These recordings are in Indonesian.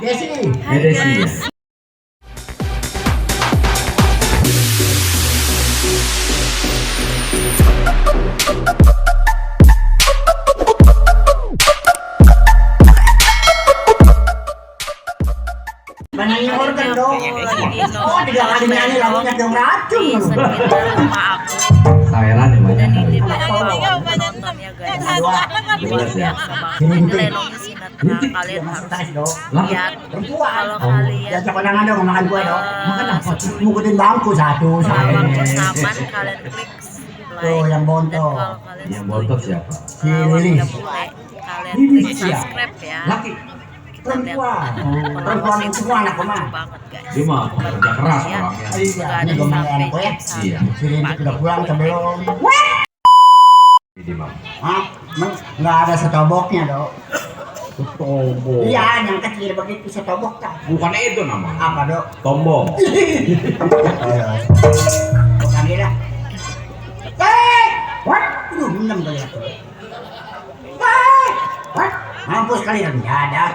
Desi. Hai guys. Banyain organ dong. Oh, 3 kali nyanyi lagunya dong racun. Sekitar rumah aku. Saweran ya banyak. Dan ini nontonnya guys. Luar biasa banget. Ini lenongnya sinetron. Kalian harus lihat. Kalau kalian Jangan dong makan gue dong. Makan apa? Ngukutin bangku satu. kalau saman kalian klik Tuh yang like. Dan bontot. kalau kalian Yang bontot siapa? Si Lilis. kalian klik subscribe ya. Laki. Perempuan. Perempuan semua anak mama. Banget guys. Dia mah kerja keras Ya. orangnya. Iya, Ada ini gomel sampai anak gue. jam satu Iya. Si Lilis udah pulang sebelum. Ini bang. Hah? Nggak ada setoboknya dong. Tombol. Iya, yang kecil begitu setobok tak. Bukannya itu namanya. Apa dok? Tombol. Bukan dia. Hei! What? Aduh, minum kali aku. Hei! What? Mampus kalian, ya ada.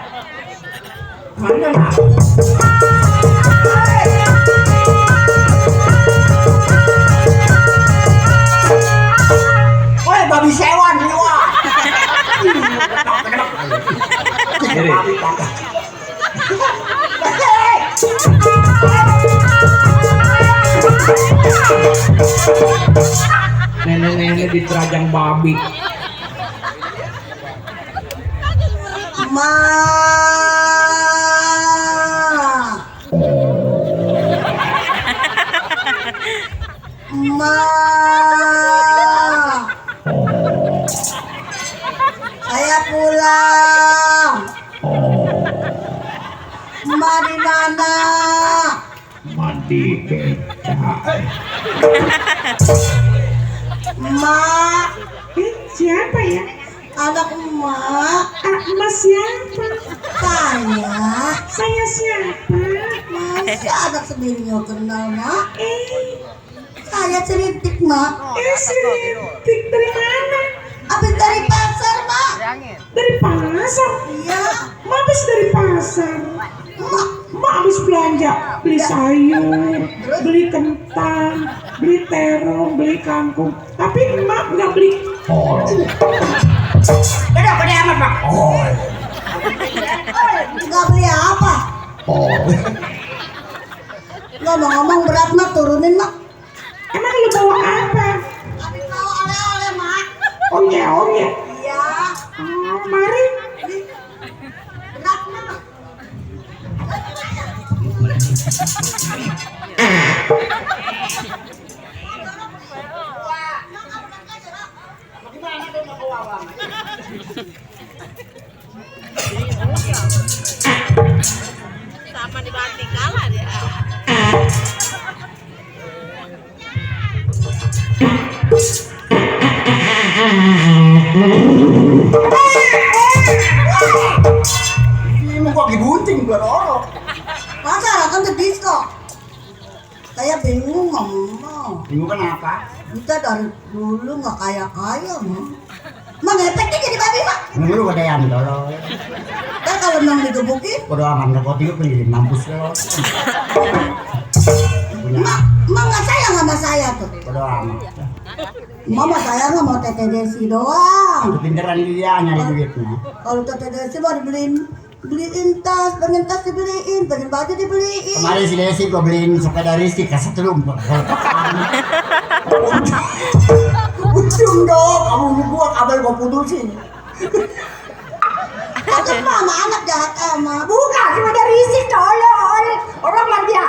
Mana lah? Woi, babi sewan di luar. Kiri. Nenek-nenek di terajang babi. Ma. Ma. Saya pulang. Ma di mana? Mandi becak. Ma. Siapa ya? Anak emak. Mas siapa? Saya siapa? masa anak sendiri nggak kenal mak. Eh, Saya ceritik mak. Selitik dari mana? Habis dari pasar mak. Dari pasar? Iya. Mak habis dari pasar. Mak. Mak habis belanja, beli sayur, beli kentang, beli terong, beli kangkung. Tapi mak nggak beli. Udah pada amat mak. Nggak beli apa? Ngomong-ngomong berat mak, turunin mak. Emang lu bawa apa? Habis bawa oleh-oleh mak. Onye. Iya. Oh, mari. Berat mak. Sama dibanting kalah dia. Ini mau kok dibunting buat orang. Masa kan ke disco? Saya bingung ngomong. Bingung kenapa? Kita dari dulu nggak kaya-kaya mak. Mak ngepeknya jadi babi mak. Lu ada yang tolong. Kan kalau memang digebukin, bodo amat nggak kau pilih mampus lo. Mak nggak sayang sama saya tuh. Bodo amat. Mama saya nggak mau teteh Desi doang. Pinteran dia nyari duitnya. Kalau teteh Desi mau beliin tas, pengen tas dibeliin, pengen baju dibeliin. Kemarin si Desi gua beliin sepeda Rizky kasih terumpah. Ujung dong, kamu gua kabel gua putusin. Kata mama anak jahat ama. Bukan, sepeda Rizky tolol. Orang lagi ya.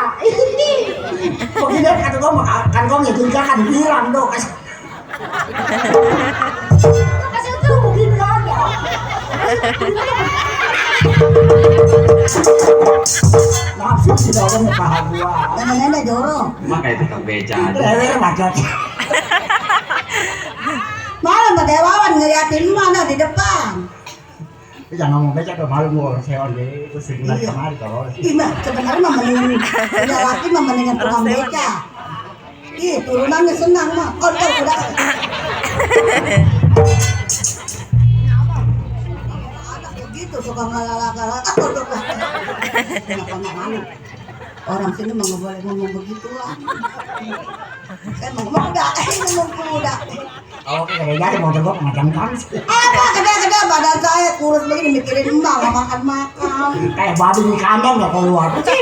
Begini kata gua kan gua ngetinggalkan bilang dong. Kasih itu begini aja. Nafsu si dorong paha gua. Nenek dorong. Emang kayak tukang beca aja. Lewer macet. Malah Mbak Dewawan ngeliatin mana di depan. Jangan ngomong beca ke malu gua sewan deh. Itu sering lagi kemari kalau. Iya, sebenarnya mah mending punya laki mah mendingan tukang beca. Ih, turunannya senang mah. Kotor udah. Begitu suka ngalala-ngalala. Orang sini mah nggak boleh ngomong begitu lah. Saya mau ngomong udah. Oh, jadi mau coba macam kan? Apa gede-gede badan saya kurus begini mikirin emak nggak makan. Kayak babi di kandang nggak keluar sih.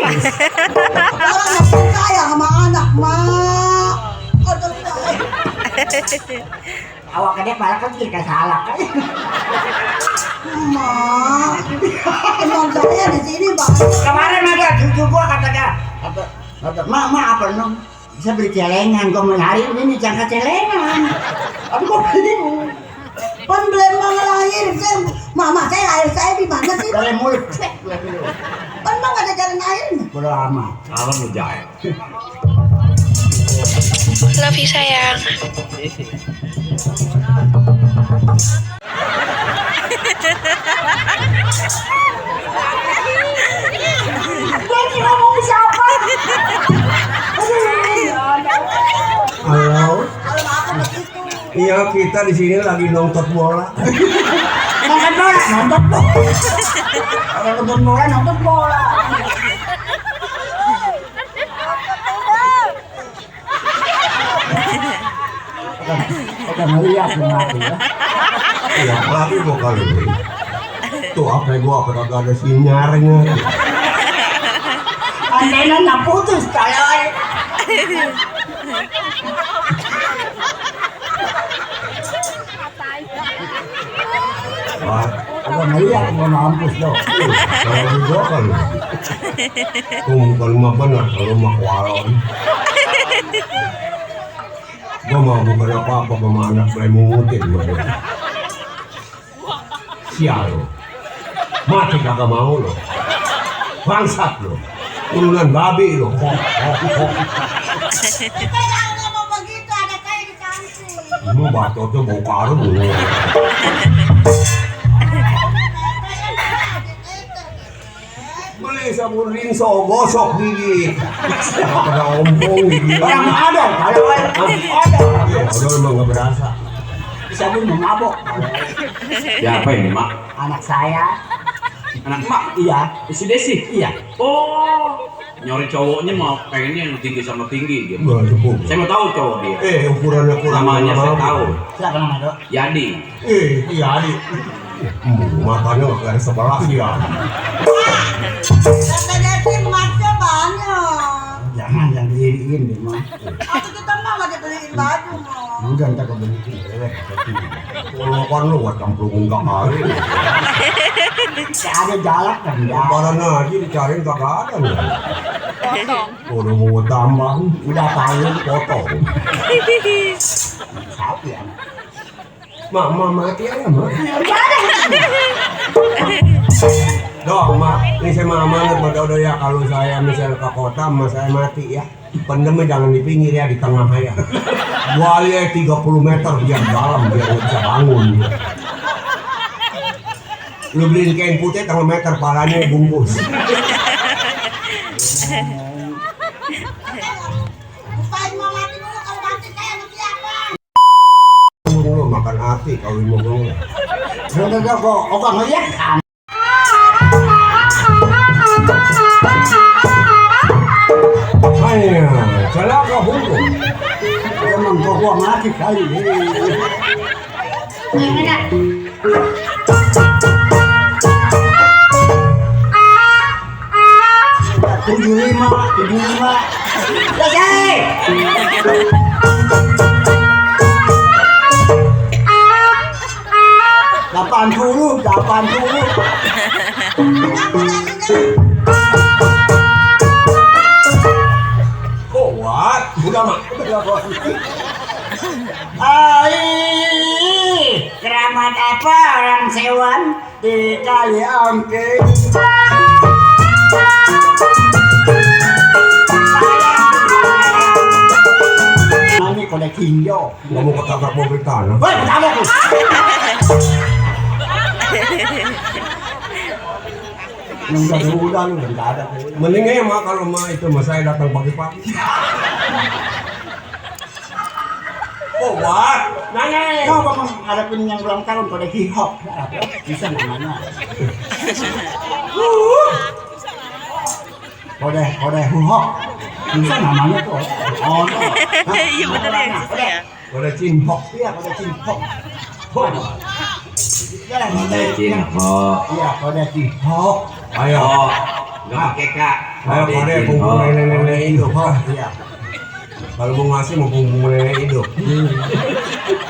Orang nggak percaya sama anak mak. Aduh saya. Awak gede malah kecil kayak salak kan? Mak, emang saya di sini bang. Kemarin ada cucu gua katanya, mak apa nom? Bisa beli celengan, gua mencari ini jangka celengan. Tapi gua bingung. Pan belum mau lahir, mama saya lahir saya di mana sih? Dari mulut. Pan mah nggak ada jalan air. Bodo amat. Alam lu jahil. Love you sayang. Ngomong siapa? Halo. Kalau aku begitu. Iya, kita di sini lagi nonton bola. Nonton bola. Kalau nonton bola, nonton bola. Udah ngeliat mati ya. Iya, lagi gua kali ini. Tuh apa gua kagak ada sinyalnya. Antenanya putus kalau. Wah, Udah ngeliat mau mampus dong. kalau gua kali. Tuh bukan mah benar kalau mah kualon. Gua mau bukan apa-apa sama anak saya mengutin gua. Sial lo. Mati kagak mau lo. Bangsat lo. Urunan babi lo. Kita jangan ngomong begitu, ada saya di kantin. Mau bacotnya bau karung. Beli sabun rinso, gosok gigi. Pada ompong gigi. Orang ada, kalau ada. Ya, udah emang gak berasa. Sabun mabok. Siapa ini, Mak? Anak saya, Anak Mak? iya, Si Desi? iya. Oh, nyari cowoknya mau pengennya yang tinggi sama tinggi gitu. Nggak cukup. Saya mau tahu cowok dia. Ukurannya kurang. Namanya saya tahu. Siapa namanya dok? Yadi. Iya adik. Matanya nggak kayak sebelah ya. Kata Devi emasnya banyak. Jangan yang diriin deh mah. Aku kita mah nggak dibeliin baju mah. Udah ntar kau beli cewek. Kalau kan lu gua campurin kali. Ada jalan kan ya. Lebaran aja dicariin kagak ada nih. Udah mau tambah, Udah paling potong. sapi ya. Mak mati aja mak. Dong mak, ini saya amanat udah ya kalau saya misalnya ke kota, mas saya mati ya. Pendemnya jangan di pinggir ya, di tengah aja. Buaya 30 meter biar dalam biar nggak bisa bangun. Lu beliin kain putih 3 meter, palanya bungkus. Bukain mau mati dulu kalau mati saya sama siapa? Lu makan hati kalau mau ngomong. Udah kok ngeliat kan. Hanya celaka hukum. Emang gua mati kali ini. Tujuh lima. Selesai. 80. Kuat, udah mak. Keramat apa orang sewan di kali angke? Ini kode kinjo. Nggak mau ketabrak mobil tanah. Woi, ketabrak lu. Udah lu nggak ada. Mendingnya mak kalau mah itu mas saya datang pagi-pagi. Kuat, Nanya, kau mau ngadepin yang ulang tahun kode hip hop? Bisa namanya. kode huhok. Bisa namanya tuh. Oh, no. Iya bener ya Sus ya. Kode cimpok. Iya, kode cimpok. Hok. Kode cimpok. Iya, kode cimpok. Ayo. Oh, nggak pakai kak. Ayo kode punggung nenek hidup. Iya. Kalau mau ngasih mau punggung nenek hidup.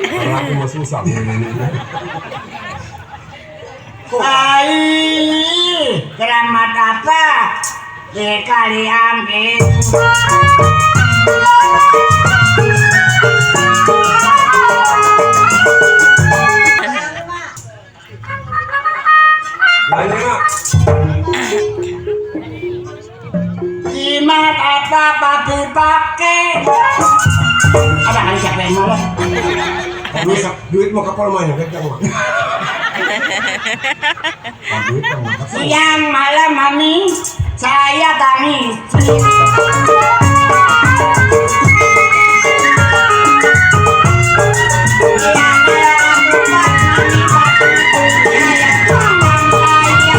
Kalau aku mau susah nenek. Hai, keramat apa? Sekali angin. Nanya mak. Jimat apa papi pakai? Ada kali siapa yang malah? Duit mau kapal mana kencang mak. Siang malam mami, saya tangis. Siang malam bukan mami pati, saya tumbang saya.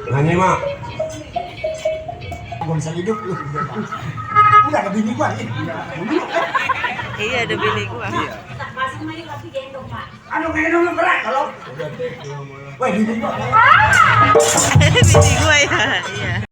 Nanya mak. Gua bisa hidup lu. Udah ada bini gua nih. Iya ada bini gua. Aduh gendong lu berat kalau. Wah bini gua. Bini gua ya. Iya.